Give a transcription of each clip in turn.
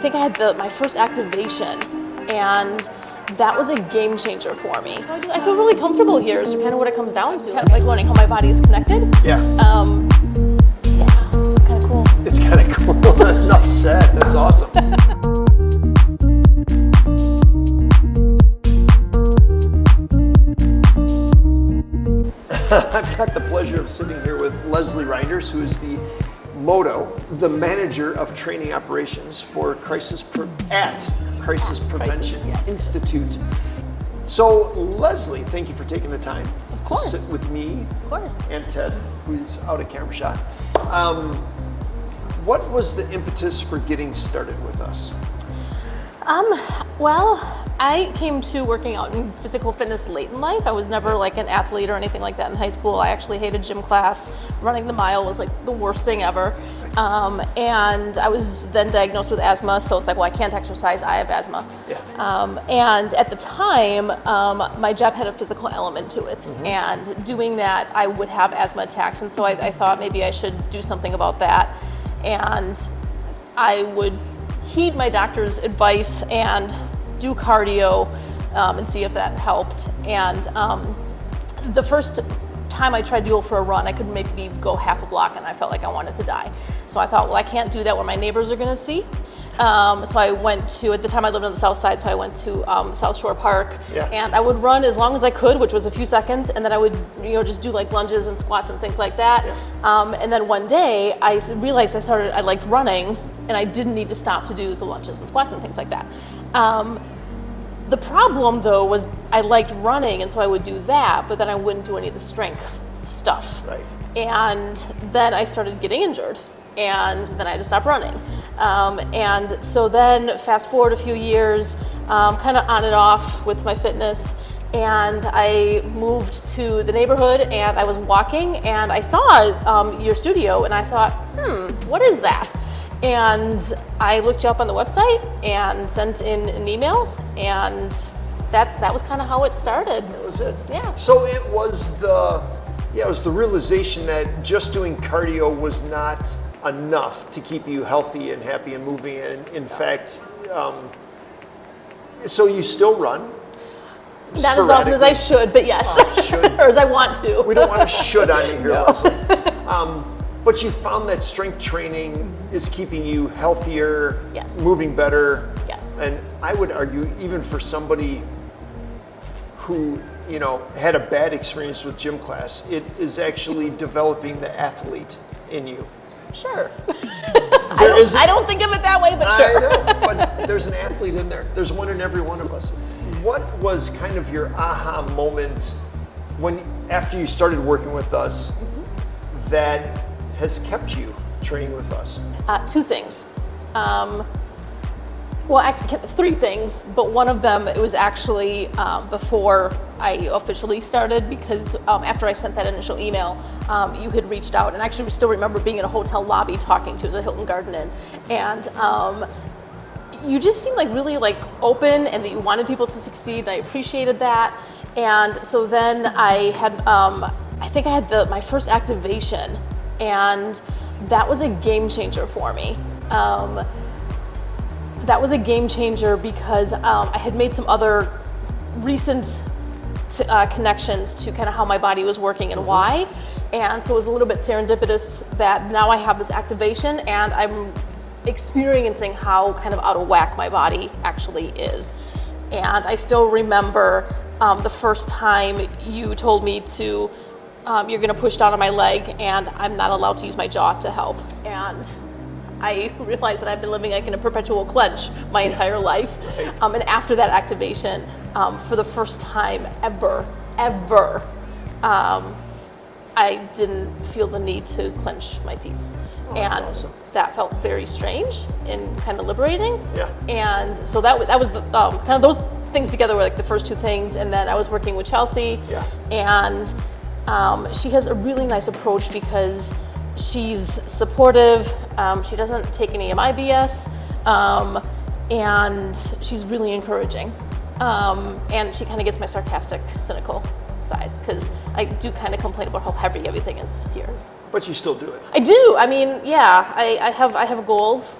think I had my first activation, and that was a game changer for me. So I feel really comfortable here is kind of what it comes down to. Kind of like learning how my body is connected. Yeah. Yeah, it's kind of cool. It's kind of cool. Enough said. That's awesome. I've got the pleasure of sitting here with Lesley Rynders, who is the manager of training operations for Crisis Prevention yes. Institute. So, Lesley, thank you for taking the time to sit with me and Ted, who's out of camera shot. What was the impetus for getting started with us? Well, I came to working out in physical fitness late in life. I was never like an athlete or anything like that in high school. I actually hated gym class. Running the mile was like the worst thing ever. And I was then diagnosed with asthma, so it's like, well, I can't exercise, I have asthma. Yeah. And at the time, my job had a physical element to it. Mm-hmm. And doing that, I would have asthma attacks. And so I thought maybe I should do something about that. And I would heed my doctor's advice and do cardio and see if that helped. And the first time I tried to go for a run, I could maybe go half a block and I felt like I wanted to die. So I thought, well, I can't do that where my neighbors are gonna see. So I went to, at the time I lived on the south side, so I went to South Shore Park. Yeah. And I would run as long as I could, which was a few seconds, and then I would just do like lunges and squats and things like that. Yeah. And then one day I realized I liked running, and I didn't need to stop to do the lunges and squats and things like that. The problem though was I liked running, and so I would do that, but then I wouldn't do any of the strength stuff. Right. And then I started getting injured, and then I had to stop running. And so then fast forward a few years, kind of on and off with my fitness, and I moved to the neighborhood and I was walking and I saw your studio and I thought, what is that? And I looked you up on the website and sent in an email, and that was kind of how it started. That was it. Yeah. So it was the realization that just doing cardio was not enough to keep you healthy and happy and moving. And in fact, so you still run? Not as often as I should, but yes. Or as I want to. We don't want to should on you here, No. Leslie. But you found that strength training is keeping you healthier, Yes. moving better. Yes. And I would argue, even for somebody who had a bad experience with gym class, it is actually developing the athlete in you. Sure. I I don't think of it that way, but sure. I know, but there's an athlete in there. There's one in every one of us. What was kind of your aha moment after you started working with us that has kept you training with us? Two things. Three things, but one of them, it was actually before I officially started, because after I sent that initial email, you had reached out, and actually we still remember being in a hotel lobby talking to, it was a Hilton Garden Inn, and you just seemed like really like open and that you wanted people to succeed, and I appreciated that. And so then I had, I think I had my first activation, and that was a game changer for me. That was a game changer because I had made some other recent connections to kind of how my body was working and why. And so it was a little bit serendipitous that now I have this activation and I'm experiencing how kind of out of whack my body actually is. And I still remember the first time you told me to, you're gonna push down on my leg and I'm not allowed to use my jaw to help. And I realized that I've been living like in a perpetual clench my entire life. Right. And after that activation, for the first time ever, I didn't feel the need to clench my teeth. Oh, and that's awesome. that felt very strange and kind of liberating. Yeah. And so that was the kind of those things together were like the first two things. And then I was working with Chelsea. Yeah. And she has a really nice approach because she's supportive, she doesn't take any of my BS, and she's really encouraging. And she kind of gets my sarcastic, cynical side, because I do kind of complain about how heavy everything is here. But you still do it. I do. I mean, yeah, I have goals.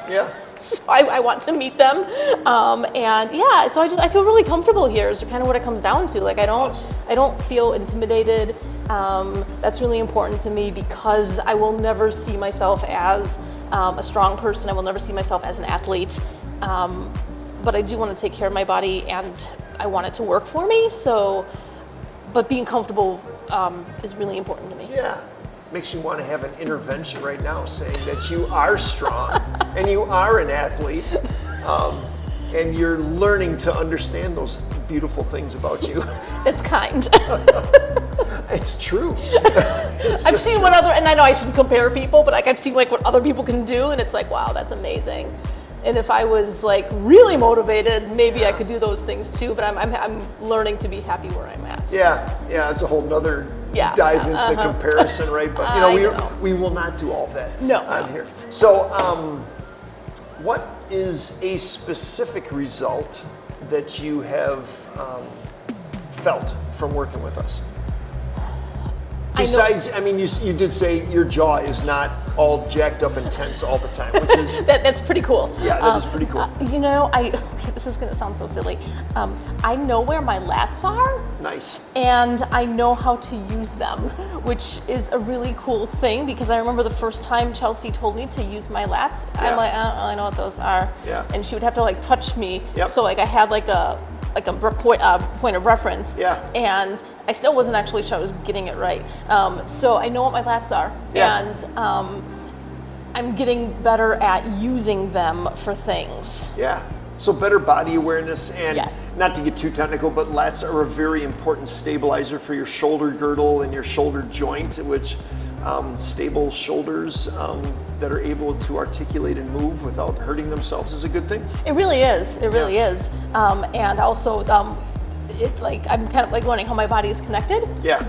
Yeah. So I want to meet them. And yeah, so I feel really comfortable here is kind of what it comes down to. Like I don't feel intimidated. That's really important to me because I will never see myself as a strong person. I will never see myself as an athlete. But I do want to take care of my body and I want it to work for me. So, but being comfortable is really important to me. Yeah. Makes you want to have an intervention right now saying that you are strong and you are an athlete and you're learning to understand those beautiful things about you. It's kind. It's true. I've seen what other, and I know I shouldn't compare people, but like I've seen like what other people can do and it's like, wow, that's amazing. And if I was like really motivated, maybe I could do those things too, but I'm learning to be happy where I'm at. Yeah, it's a whole nother dive into comparison, right? But we will not do all that on here. So what is a specific result that you have felt from working with us? Besides, I mean, you did say your jaw is not all jacked up and tense all the time, which is... that's pretty cool. Yeah, that is pretty cool. This is going to sound so silly. I know where my lats are. Nice. And I know how to use them, which is a really cool thing because I remember the first time Chelsea told me to use my lats. Yeah. I'm like, I don't really know what those are. Yeah. And she would have to like touch me. Yep. So like I had like a point of reference. Yeah. And I still wasn't actually sure I was getting it right. So I know what my lats are. Yeah. And I'm getting better at using them for things. Yeah. So better body awareness and not to get too technical, but lats are a very important stabilizer for your shoulder girdle and your shoulder joint, which stable shoulders that are able to articulate and move without hurting themselves is a good thing. It really is. It really is. And also, it's like I'm kind of like learning how my body is connected. Yeah.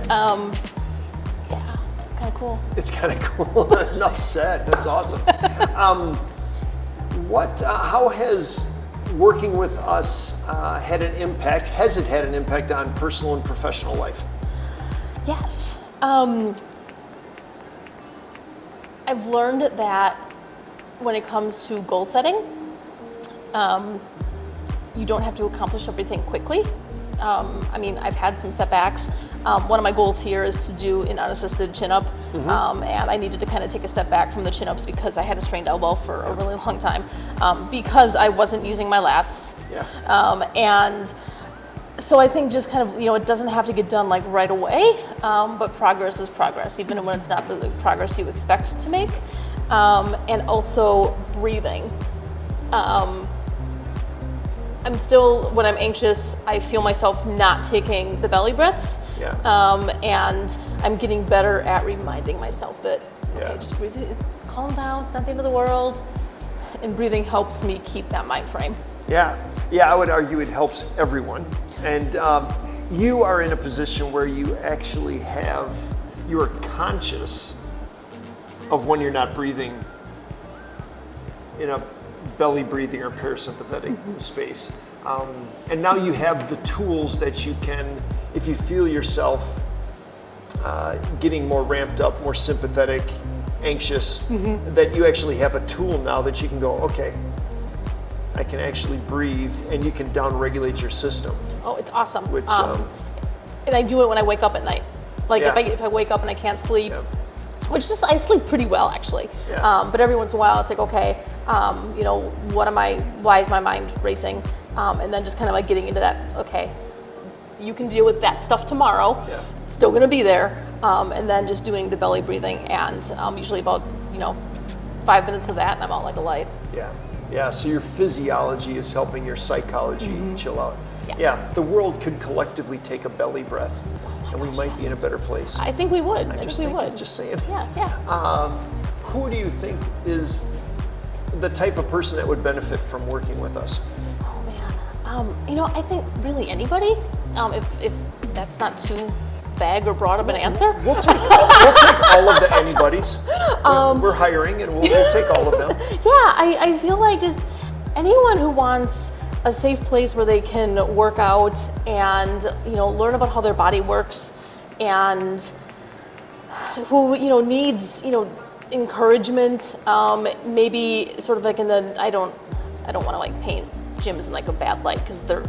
It's kind of cool. It's kind of cool. Enough said. That's awesome. How has working with us had an impact? Has it had an impact on personal and professional life? Yes. I've learned that when it comes to goal setting, you don't have to accomplish everything quickly. I mean, I've had some setbacks. One of my goals here is to do an unassisted chin-up, and I needed to kind of take a step back from the chin-ups because I had a strained elbow for a really long time because I wasn't using my lats. Yeah. And so I think just kind of, it doesn't have to get done like right away, but progress is progress, even when it's not the progress you expect to make. And also breathing. I'm still, when I'm anxious, I feel myself not taking the belly breaths. Yeah. And I'm getting better at reminding myself that, okay, just breathe, it's calm down, it's not the end of the world. And breathing helps me keep that mind frame. Yeah, I would argue it helps everyone. And you are in a position where you actually you are conscious of when you're not breathing in a belly breathing or parasympathetic space. And now you have the tools that you can, if you feel yourself getting more ramped up, more sympathetic, anxious, that you actually have a tool now that you can go, okay, I can actually breathe, and you can down-regulate your system. Oh, it's awesome. Which, and I do it when I wake up at night. Like if I wake up and I can't sleep, which I sleep pretty well actually. Yeah. But every once in a while it's like, okay, why is my mind racing? And then just kind of like getting into that, okay, you can deal with that stuff tomorrow. Yeah. It's still gonna be there. And then just doing the belly breathing and usually about, 5 minutes of that and I'm out like a light. Yeah, so your physiology is helping your psychology chill out. Yeah, the world could collectively take a belly breath, and we might be in a better place. I think we would. Just saying. Yeah. Who do you think is the type of person that would benefit from working with us? Oh man, I think really anybody. If that's not too vague or broad of an answer. We'll take all of the anybody's. We're hiring, and we'll take all of them. Yeah, I feel like just anyone who wants a safe place where they can work out and learn about how their body works, and who needs encouragement, maybe sort of like in the, I don't want to like paint gyms in like a bad light, because they're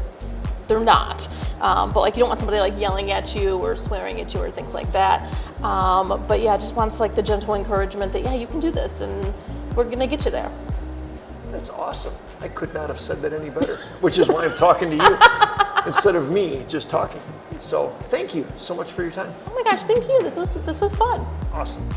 not. But like you don't want somebody like yelling at you or swearing at you or things like that. But yeah, just wants like the gentle encouragement that, yeah, you can do this and we're gonna get you there. That's awesome. I could not have said that any better, which is why I'm talking to you instead of me just talking. So thank you so much for your time. Oh my gosh, thank you. This was fun. Awesome.